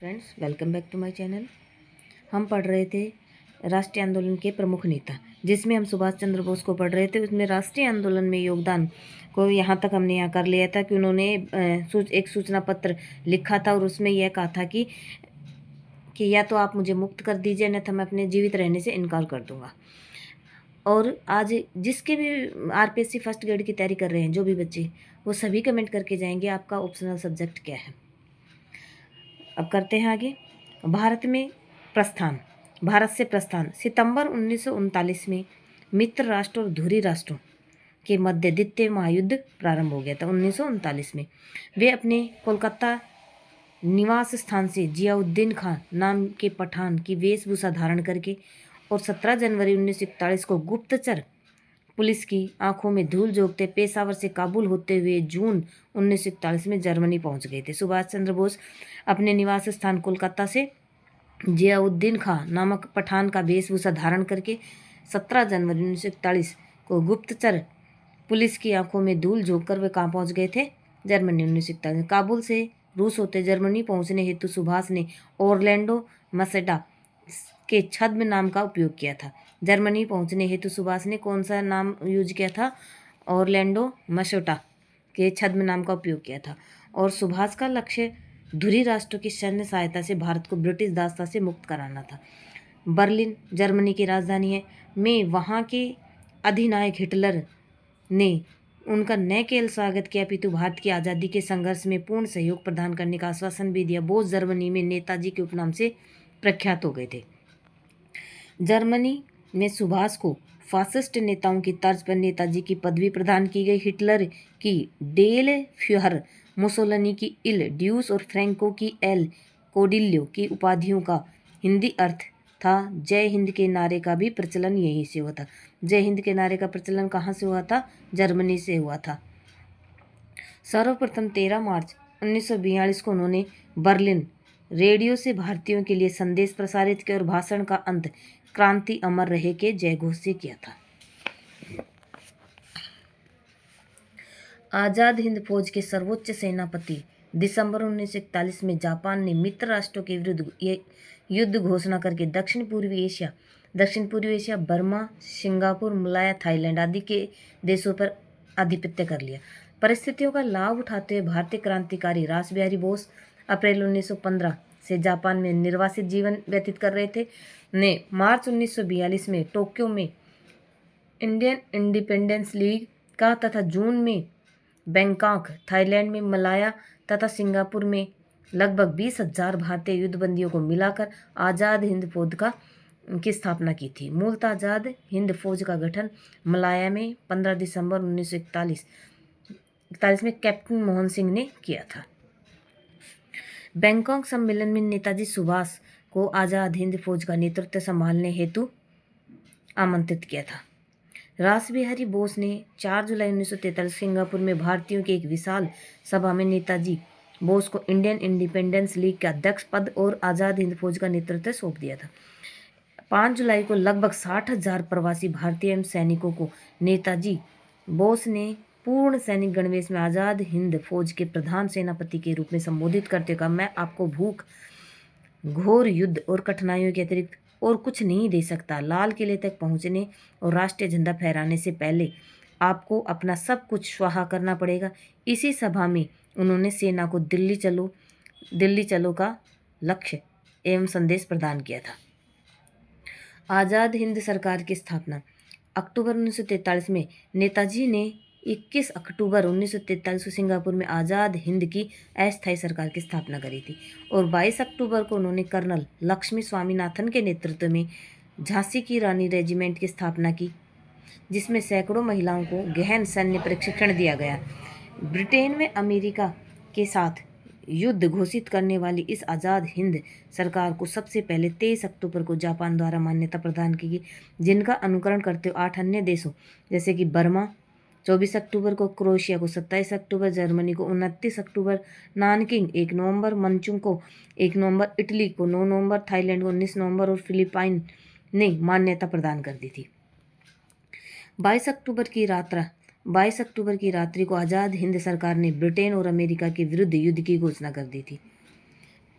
Friends, welcome back to my channel. हम पढ़ रहे थे राष्ट्रीय आंदोलन के प्रमुख नेता, जिसमें हम सुभाष चंद्र बोस को पढ़ रहे थे। उसमें राष्ट्रीय आंदोलन में योगदान को यहाँ तक हमने यहाँ कर लिया था कि उन्होंने एक सूचना पत्र लिखा था और उसमें यह कहा था कि या तो आप मुझे मुक्त कर दीजिए, अन्यथा मैं अपने जीवित रहने से इनकार कर दूंगा। और आज जिसके भी आरपीएससी फर्स्ट ग्रेड की तैयारी कर रहे हैं जो भी बच्चे, वो सभी कमेंट करके जाएंगे आपका ऑप्शनल सब्जेक्ट क्या है। अब करते हैं आगे। भारत से प्रस्थान सितंबर 1939 में मित्र राष्ट्र और धुरी राष्ट्रों के मध्य द्वितीय महायुद्ध प्रारंभ हो गया था। 1939 में वे अपने कोलकाता निवास स्थान से जियाउद्दीन खान नाम के पठान की वेशभूषा धारण करके और 17 जनवरी 1941 को गुप्तचर पुलिस की आंखों में धूल झोंकते पेशावर से काबुल होते हुए जून 1941 में जर्मनी पहुंच गए थे। सुभाष चंद्र बोस अपने निवास स्थान कोलकाता से जियाउद्दीन खान नामक पठान का वेशभूषा धारण करके 17 जनवरी 1941 को गुप्तचर पुलिस की आंखों में धूल झोंककर वे कहाँ पहुंच गए थे? जर्मनी। 1941 काबुल से रूस होते जर्मनी पहुंचने हेतु सुभाष ने ओरलैंडो मसेडा के छद्म नाम का उपयोग किया था। जर्मनी पहुंचने हेतु सुभाष ने कौन सा नाम यूज किया था? ओरलैंडो मसेटा के छद्म नाम का उपयोग किया था। और सुभाष का लक्ष्य धुरी राष्ट्रों की सैन्य सहायता से भारत को ब्रिटिश दासता से मुक्त कराना था। बर्लिन जर्मनी की राजधानी है में वहाँ के अधिनायक हिटलर ने उनका न केवल स्वागत किया अपितु भारत की आज़ादी के संघर्ष में पूर्ण सहयोग प्रदान करने का आश्वासन भी दिया। बोस जर्मनी में नेताजी के उपनाम से प्रख्यात हो गए थे। जर्मनी में सुभाष को फासिस्ट नेताओं की तर्ज पर नेताजी की पदवी प्रदान की गई। हिटलर की डेल फ्यूहर, मुसोलिनी की इल ड्यूस और फ्रैंको की एल कोडिल्यो की उपाधियों का हिंदी अर्थ था जय हिंद के नारे का भी प्रचलन यहीं से हुआ था। जय हिंद के नारे का प्रचलन कहाँ से हुआ था? जर्मनी से हुआ था। सर्वप्रथम 13 मार्च 1942 को उन्होंने बर्लिन रेडियो से भारतीयों के लिए संदेश प्रसारित किया और भाषण का अंत क्रांति अमर रहे के जयघोष से किया था। आज़ाद हिंद फौज के सर्वोच्च सेनापति दिसंबर 1941 में जापान ने मित्र राष्ट्रों के विरुद्ध युद्ध घोषणा करके दक्षिण पूर्वी Asia Burma, Singapore, Malaya, Thailand आदि के देशों पर आधिपत्य कर लिया। परिस्थितियों का लाभ उठाते हुए भारतीय क्रांतिकारी रासबिहारी बोस अप्रैल 1915 से जापान में निर्वासित जीवन व्यतीत कर रहे थे ने मार्च 1942 में टोक्यो में इंडियन इंडिपेंडेंस लीग का तथा जून में बैंकॉक, थाईलैंड में मलाया तथा सिंगापुर में लगभग 20,000 भारतीय युद्धबंदियों को मिलाकर आज़ाद हिंद फौज की स्थापना की थी। मूलतः आज़ाद हिंद फौज का गठन मलाया में 15 दिसंबर 1941 में कैप्टन मोहन सिंह ने किया था। बैंकॉक सम्मेलन में नेताजी सुभाष को आज़ाद हिंद फौज का नेतृत्व संभालने हेतु आमंत्रित किया था। रासबिहारी बोस ने 4 जुलाई 1943 सिंगापुर में भारतीयों की एक विशाल सभा में नेताजी बोस को इंडियन इंडिपेंडेंस लीग के अध्यक्ष पद और आज़ाद हिंद फौज का नेतृत्व सौंप दिया था। 5 जुलाई को लगभग 60,000 प्रवासी भारतीय एवं सैनिकों को नेताजी बोस ने पूर्ण सैनिक गणवेश में आज़ाद हिंद फौज के प्रधान सेनापति के रूप में संबोधित करते हुए मैं आपको भूख, घोर युद्ध और कठिनाइयों के अतिरिक्त और कुछ नहीं दे सकता। लाल किले तक पहुंचने और राष्ट्रीय झंडा फहराने से पहले आपको अपना सब कुछ स्वाहा करना पड़ेगा। इसी सभा में उन्होंने सेना को दिल्ली चलो का लक्ष्य एवं संदेश प्रदान किया था। आज़ाद हिंद सरकार की स्थापना अक्टूबर 1943 में नेताजी ने 21 अक्टूबर 1943 को सिंगापुर में आज़ाद हिंद की अस्थायी सरकार की स्थापना करी थी और 22 अक्टूबर को उन्होंने कर्नल लक्ष्मी स्वामीनाथन के नेतृत्व में झांसी की रानी रेजिमेंट की स्थापना की, जिसमें सैकड़ों महिलाओं को गहन सैन्य प्रशिक्षण दिया गया। ब्रिटेन में अमेरिका के साथ युद्ध घोषित करने वाली इस आज़ाद हिंद सरकार को सबसे पहले 23 अक्टूबर को जापान द्वारा मान्यता प्रदान की गई, जिनका अनुकरण करते हुए 8 अन्य देशों जैसे कि बर्मा 24 अक्टूबर को, क्रोएशिया को 27 अक्टूबर, जर्मनी को 29 अक्टूबर, नानकिंग 1 नवंबर, मंचुंग को 1 नवंबर, इटली को 9 नवंबर, थाईलैंड को 19 नवंबर और फिलीपाइन ने मान्यता प्रदान कर दी थी। 22 अक्टूबर की रात्रि को आज़ाद हिंद सरकार ने ब्रिटेन और अमेरिका के विरुद्ध युद्ध की घोषणा कर दी थी।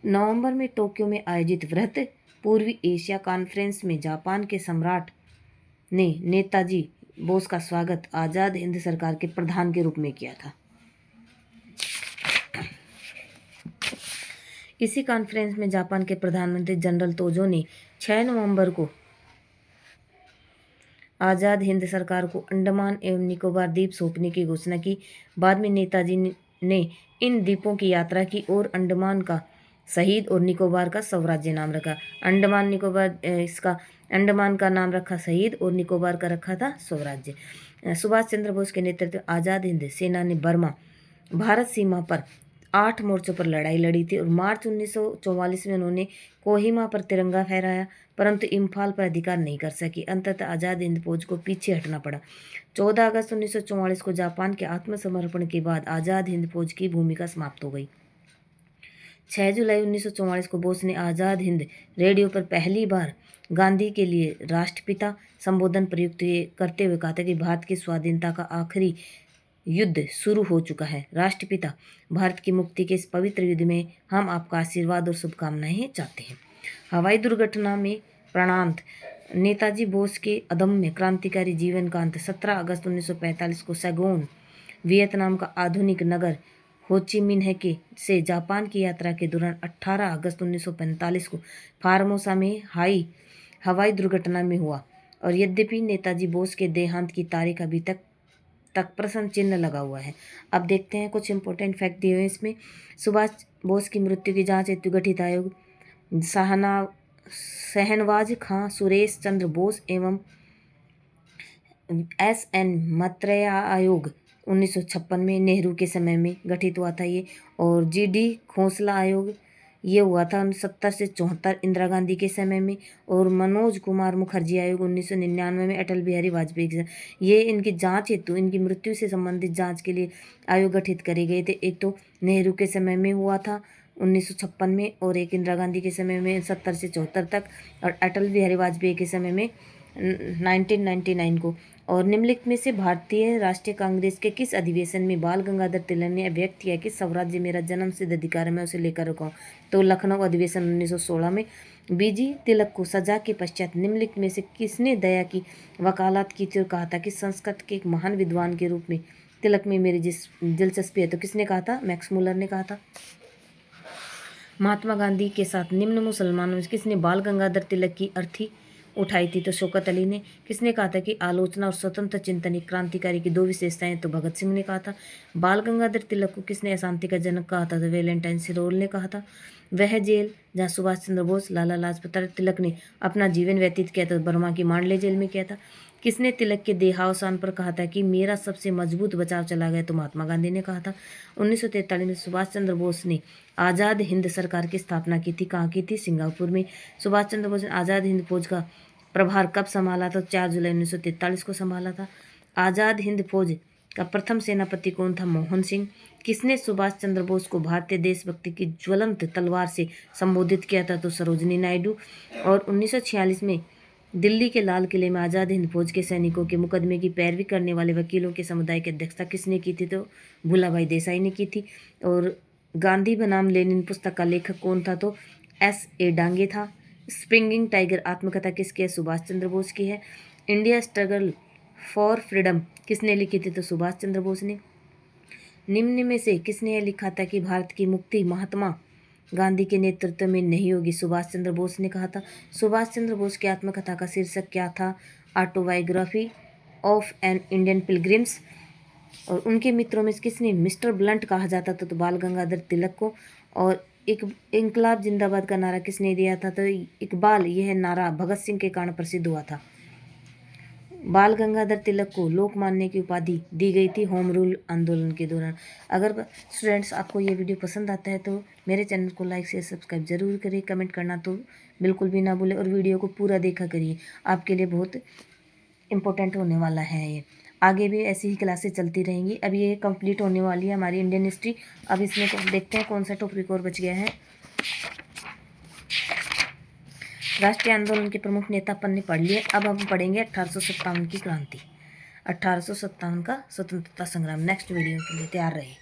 नवंबर में टोक्यो में आयोजित वृहत पूर्वी एशिया कॉन्फ्रेंस में जापान के सम्राट ने नेताजी बोस का स्वागत आज़ाद हिंद सरकार के प्रधान के रूप में किया था। इसी कॉन्फ्रेंस में जापान के प्रधानमंत्री जनरल तोजो ने 6 नवंबर को आज़ाद हिंद सरकार को अंडमान एवं निकोबार द्वीप सौंपने की घोषणा की। बाद में नेताजी ने इन द्वीपों की यात्रा की और अंडमान का शहीद और निकोबार का स्वराज्य नाम रखा। अंडमान निकोबार इसका अंडमान का नाम रखा शहीद और निकोबार का रखा था स्वराज्य। सुभाष चंद्र बोस के नेतृत्व आज़ाद हिंद सेना ने बर्मा भारत सीमा पर 8 मोर्चों पर लड़ाई लड़ी थी और मार्च 1944 में उन्होंने कोहिमा पर तिरंगा फहराया, परंतु इम्फाल पर अधिकार नहीं कर सकी। अंततः आज़ाद हिंद फौज को पीछे हटना पड़ा। 14 अगस्त 1944 को जापान के आत्मसमर्पण के बाद आज़ाद हिंद फौज की भूमिका समाप्त हो गई। 6 जुलाई 1944 को बोस ने आज़ाद हिंद रेडियो पर पहली बार गांधी के लिए राष्ट्रपिता संबोधन प्रयुक्त करते हुए कहा था कि भारत की स्वाधीनता का आखिरी युद्ध शुरू हो चुका है। राष्ट्रपिता, भारत की मुक्ति के इस पवित्र युद्ध में हम आपका आशीर्वाद और शुभकामनाएं चाहते हैं। हवाई दुर्घटना में प्राणांत नेताजी बोस के अदम्य क्रांतिकारी जीवन का अंत 17 अगस्त 1945 को सैगोन, वियतनाम का आधुनिक नगर हो ची मिन्ह के से जापान की यात्रा के दौरान 18 अगस्त 1945 को फार्मोसा में हवाई दुर्घटना में हुआ। और यद्यपि नेताजी बोस के देहांत की तारीख अभी तक प्रश्न चिन्ह लगा हुआ है। अब देखते हैं कुछ इंपॉर्टेंट फैक्ट दिए हुए इसमें। सुभाष बोस की मृत्यु की जांच हेतु गठित आयोग शहनवाज खां, सुरेश चंद्र बोस एवं SN मत्रेया आयोग 1956 में नेहरू के समय में गठित हुआ था ये। और GD खोसला आयोग ये हुआ था 70 से 74 इंदिरा गांधी के समय में। और मनोज कुमार मुखर्जी आयोग 1999 में अटल बिहारी वाजपेयी के समय। ये इनकी जांच हेतु इनकी मृत्यु से संबंधित जांच के लिए आयोग गठित करे गए थे। एक तो नेहरू के समय में हुआ था 1956 में, और एक इंदिरा गांधी के समय में 70 से 74 तक, और अटल बिहारी वाजपेयी के समय में 1999 को। और निम्नलिखित में से भारतीय राष्ट्रीय कांग्रेस के किस अधिवेशन में बाल गंगाधर तिलक ने व्यक्त किया कि स्वराज्य मेरा जन्मसिद्ध अधिकार है, मैं उसे लेकर रखूँ? तो लखनऊ अधिवेशन 1916 में। BG तिलक को सजा के पश्चात निम्नलिखित में से किसने दया की वकालत की थी और कहा था कि संस्कृत के एक महान विद्वान के रूप में तिलक में मेरी दिलचस्पी है? तो किसने कहा था? मैक्स मुलर ने कहा था। महात्मा गांधी के साथ निम्न मुसलमानों में किसने बाल गंगाधर तिलक की अर्थी उठाई थी? तो शौकत अली ने। किसने कहा था कि आलोचना और स्वतंत्र चिंतन क्रांतिकारी की 2 विशेषताएं? तो भगत सिंह ने कहा था। बाल गंगाधर तिलक को किसने अशांति का जनक कहा था? तो वैलेंटाइन सिरोल ने कहा था। वह जेल जहाँ सुभाष चंद्र बोस, लाला लाजपत राय तिलक ने अपना जीवन व्यतीत किया था, बर्मा की मांडले जेल में किया था। किसने तिलक के देहावसान पर कहा था कि मेरा सबसे मजबूत बचाव चला गया? तो महात्मा गांधी ने कहा था। 1943 में सुभाष चंद्र बोस ने आज़ाद हिंद सरकार की स्थापना की थी। कहाँ की थी? सिंगापुर में। सुभाष चंद्र बोस ने आज़ाद हिंद फौज का प्रभार कब संभाला था? 4 जुलाई 1943 को संभाला था। आज़ाद हिंद फौज का प्रथम सेनापति कौन था? मोहन सिंह। किसने सुभाष चंद्र बोस को भारतीय देशभक्ति की ज्वलंत तलवार से संबोधित किया था? तो सरोजनी नायडू। और 1946 में दिल्ली के लाल किले में आज़ाद हिंद फौज के सैनिकों के मुकदमे की पैरवी करने वाले वकीलों के समुदाय की अध्यक्षता किसने की थी? तो भूलाभाई देसाई ने की थी। और गांधी बनाम लेनिन पुस्तक का लेखक कौन था? तो S.A. डांगे था। स्प्रिंगिंग टाइगर आत्मकथा किसकी है? सुभाष चंद्र बोस की है। इंडिया स्ट्रगल फॉर फ्रीडम किसने लिखी थी? तो सुभाष चंद्र बोस ने। निम्न में से किसने यह लिखा था कि भारत की मुक्ति महात्मा गांधी के नेतृत्व में नहीं होगी? सुभाष चंद्र बोस ने कहा था। सुभाष चंद्र बोस की आत्मकथा का शीर्षक क्या था? Autobiography of an Indian pilgrims. और उनके मित्रों में किसने मिस्टर ब्लंट कहा जाता था? तो बाल गंगाधर तिलक को। और इंकलाब जिंदाबाद का नारा किसने दिया था? तो इकबाल। यह नारा भगत सिंह के कारण प्रसिद्ध हुआ था। बाल गंगाधर तिलक को लोकमान्य की उपाधि दी गई थी होम रूल आंदोलन के दौरान। अगर स्टूडेंट्स आपको ये वीडियो पसंद आता है तो मेरे चैनल को लाइक शेयर सब्सक्राइब जरूर करिए। कमेंट करना तो बिल्कुल भी ना भूलें और वीडियो को पूरा देखा करिए, आपके लिए बहुत इम्पोर्टेंट होने वाला है ये। आगे भी ऐसी ही क्लासेस चलती रहेंगी। अब ये कंप्लीट होने वाली है हमारी इंडियन हिस्ट्री। अब इसमें देखते हैं कौन सा टॉपिक और बच गया है। राष्ट्रीय आंदोलन के प्रमुख नेता अपन ने पढ़ लिए। अब हम पढ़ेंगे 1857 की क्रांति, 1857 का स्वतंत्रता संग्राम। नेक्स्ट वीडियो के लिए तैयार रहिए।